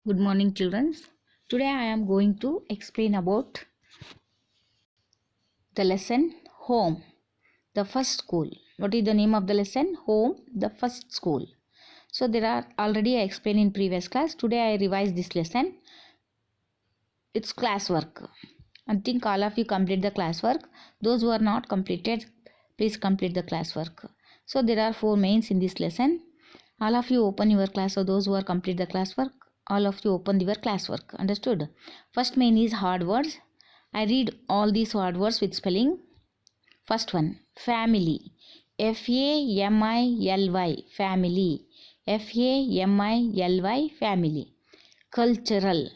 Good morning, children. Today I am going to explain about the lesson Home, the first school. What is the name of the lesson? Home, the first school. So there are already I explained in previous class. Today I revise this lesson. It's classwork. I think all of you complete the classwork. Those who are not completed, please complete the classwork. So there are 4 mains in this lesson. All of you open your class. So those who are complete the classwork, all of you open your classwork. Understood? First main is hard words. I read all these hard words with spelling. First one, family. Family. Family. Family. Family. Cultural.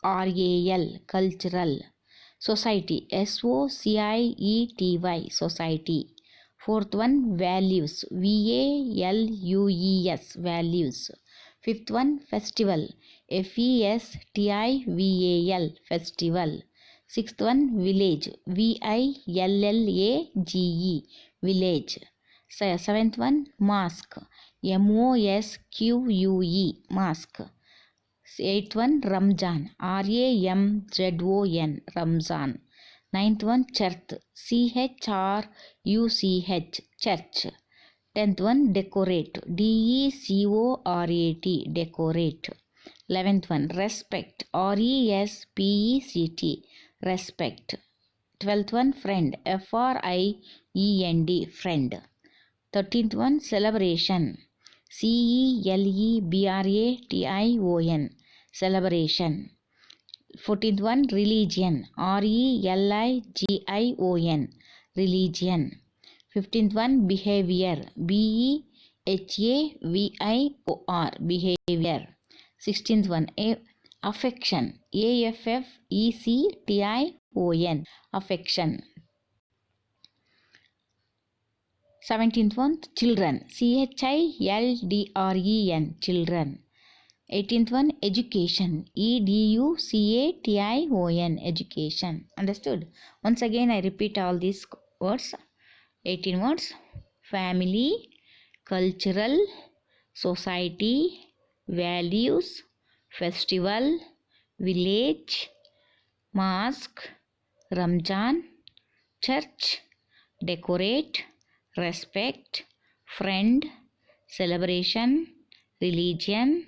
Cultural. Cultural. Society. Society. Society. Fourth one, values. Values. Values. Fifth one, festival. Festival. Festival. Sixth one, village. Village. Village. Seventh one, mask. Mosque. Mask. Eighth one, Ramzan. Ramzon. Ramzan. Ninth one, church. Church. Church. 10th one, decorate. Decorat. Decorate. 11th one, respect. Respect. Respect. 12th one, friend. Friend. Friend. 13th one, celebration. Celebration. Celebration. 14th one, religion. Religion. Religion. 15th one, behavior. Behavior. Behavior. 16th one, affection. Affection. Affection. 17th one, children. Children. Children. 18th one, education. Education. Education. Understood? Once again I repeat all these words. 18 words. Family, cultural, society, values, festival, village, mosque, Ramzan, church, decorate, respect, friend, celebration, religion,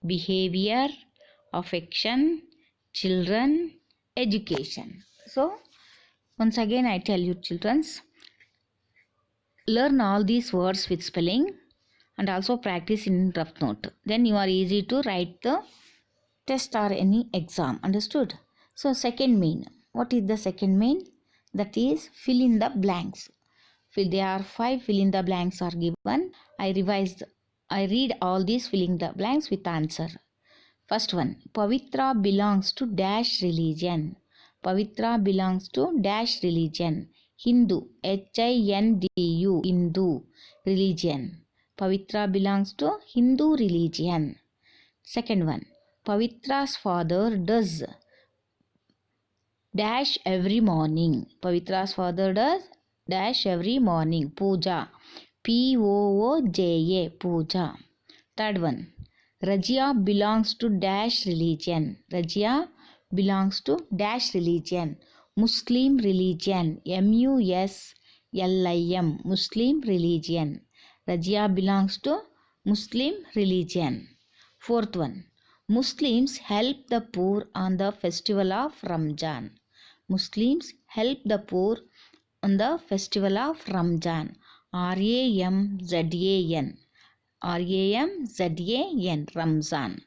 behavior, affection, children, education. So once again I tell you, children's, learn all these words with spelling and also practice in rough note. Then you are easy to write the test or any exam. Understood? So second main. What is the second main? That is fill in the blanks. There are 5 fill in the blanks are given. I read all these filling the blanks with answer. First one, Pavitra belongs to dash religion. Pavitra belongs to dash religion. Hindu. Hindu. Hindu religion. Pavitra belongs to Hindu religion. Second one, Pavitra's father does dash every morning. Pavitra's father does dash every morning. Puja. Pooja. Puja. Third one, Rajia belongs to dash religion. Rajia belongs to dash religion. Muslim religion. Muslim. Muslim religion. Rajia belongs to Muslim religion. Fourth one, Muslims help the poor on the festival of Ramzan. Muslims help the poor on the festival of Ramzan. Ramzan. Ramzan. Ramzan.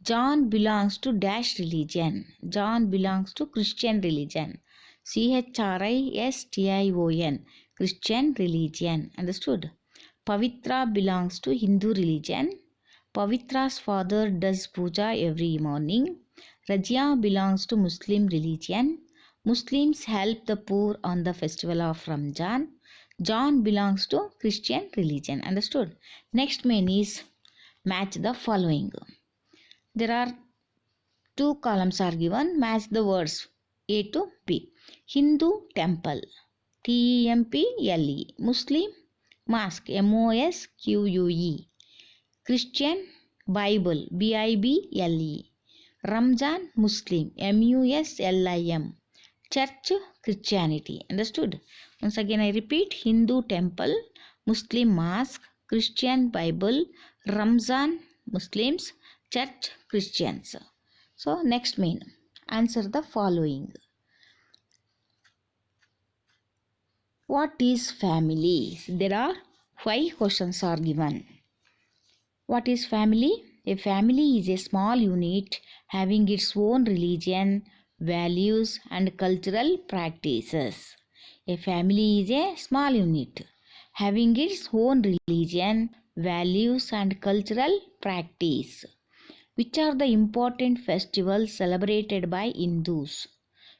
John belongs to dash religion. John belongs to Christian religion. Christion. Christian religion. Understood? Pavitra belongs to Hindu religion. Pavitra's father does puja every morning. Rajia belongs to Muslim religion. Muslims help the poor on the festival of Ramzan. John belongs to Christian religion. Understood? Next main is match the following. There are 2 columns are given. Match the words A to B. Hindu temple. Temple. Muslim mosque. Mosque. Christian, Bible, Bible. Ramzan, Muslim, Muslim. Church, Christianity. Understood? Once again I repeat, Hindu temple, Muslim mosque, Christian Bible, Ramzan, Muslims, church, Christians. So next main, answer the following. What is family? There are 5 questions are given. What is family? A family is a small unit having its own religion, values and cultural practices. A family is a small unit having its own religion, values and cultural practice. Which are the important festivals celebrated by Hindus?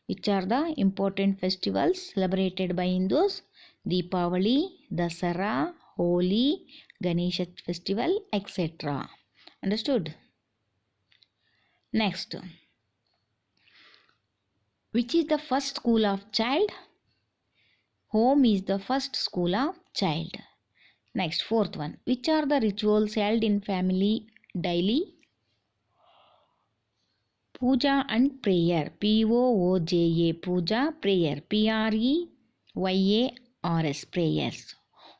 Which are the important festivals celebrated by Hindus? Deepavali, Dasara, Holi, Ganesha festival, etc. Understood? Next, which is the first school of child? Home is the first school of child. Next, fourth one, which are the rituals held in family daily? Puja and prayer. Pooja, puja, prayer. Prayers, prayers.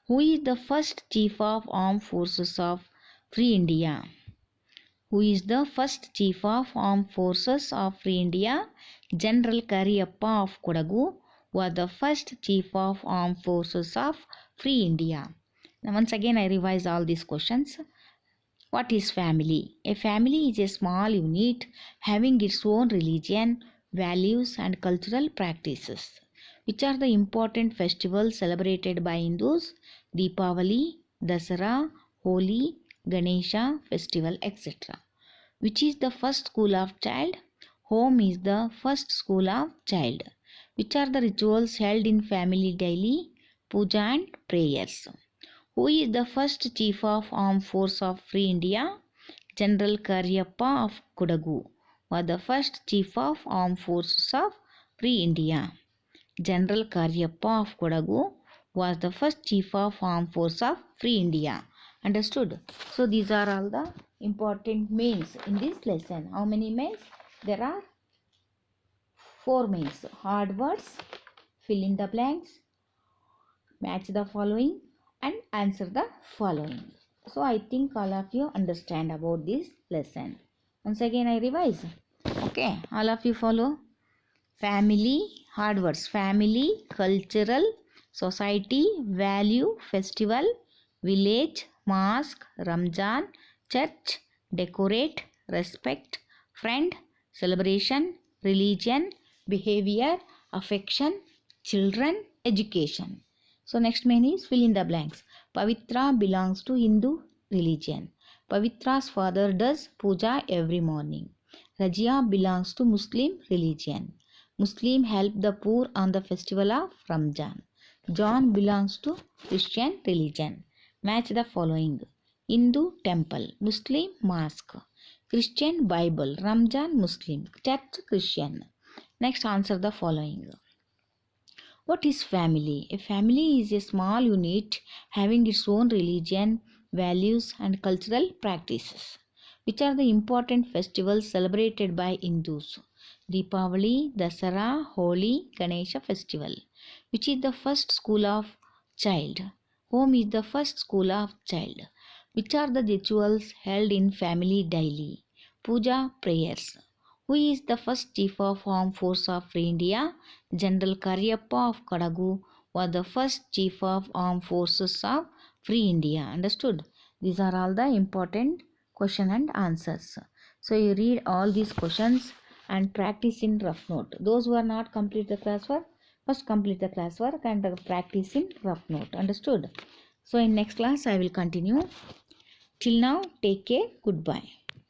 Who is the first chief of armed forces of Free India? Who is the first chief of armed forces of Free India? General Kariyappa of Kodagu was the first chief of armed forces of Free India. Now once again I revise all these questions. What is family? A family is a small unit having its own religion, values and cultural practices. Which are the important festivals celebrated by Hindus? Deepavali, Dasara, Holi, Ganesha festival, etc. Which is the first school of child? Home is the first school of child. Which are the rituals held in family daily? Puja and prayers. Who is the first chief of armed force of Free India? General Kariyappa of Kodagu was the first chief of armed forces of Free India. General Kariyappa of Kodagu was the first chief of armed force of Free India. Understood? So these are all the important mains in this lesson. How many mains? There are 4 mains. Hard words, fill in the blanks, match the following and answer the following. So I think all of you understand about this lesson. Once again I revise. Okay, all of you follow. Family, hard words. Family, cultural, society, value, festival, village, mosque, Ramzan, church, decorate, respect, friend, celebration, religion, behavior, affection, children, education. So next main is fill in the blanks. Pavitra belongs to Hindu religion. Pavitra's father does puja every morning. Rajia belongs to Muslim religion. Muslim help the poor on the festival of Ramzan. John belongs to Christian religion. Match the following. Hindu temple, Muslim mosque, Christian Bible, Ramzan Muslim, church Christian. Next answer the following. What is family? A family is a small unit having its own religion, values and cultural practices. Which are the important festivals celebrated by Hindus? Deepavali, Dasara, Holi, Ganesha festival. Which is the first school of child? Home is the first school of child. Which are the rituals held in family daily? Puja, prayers. Who is the first chief of armed force of India? General Kariyappa of Kodagu was the first chief of armed forces of Free India. Understood? These are all the important question and answers. So you read all these questions and practice in rough note. Those who are not complete the classwork, first complete the classwork and practice in rough note. Understood? So in next class I will continue. Till now, take care. Goodbye.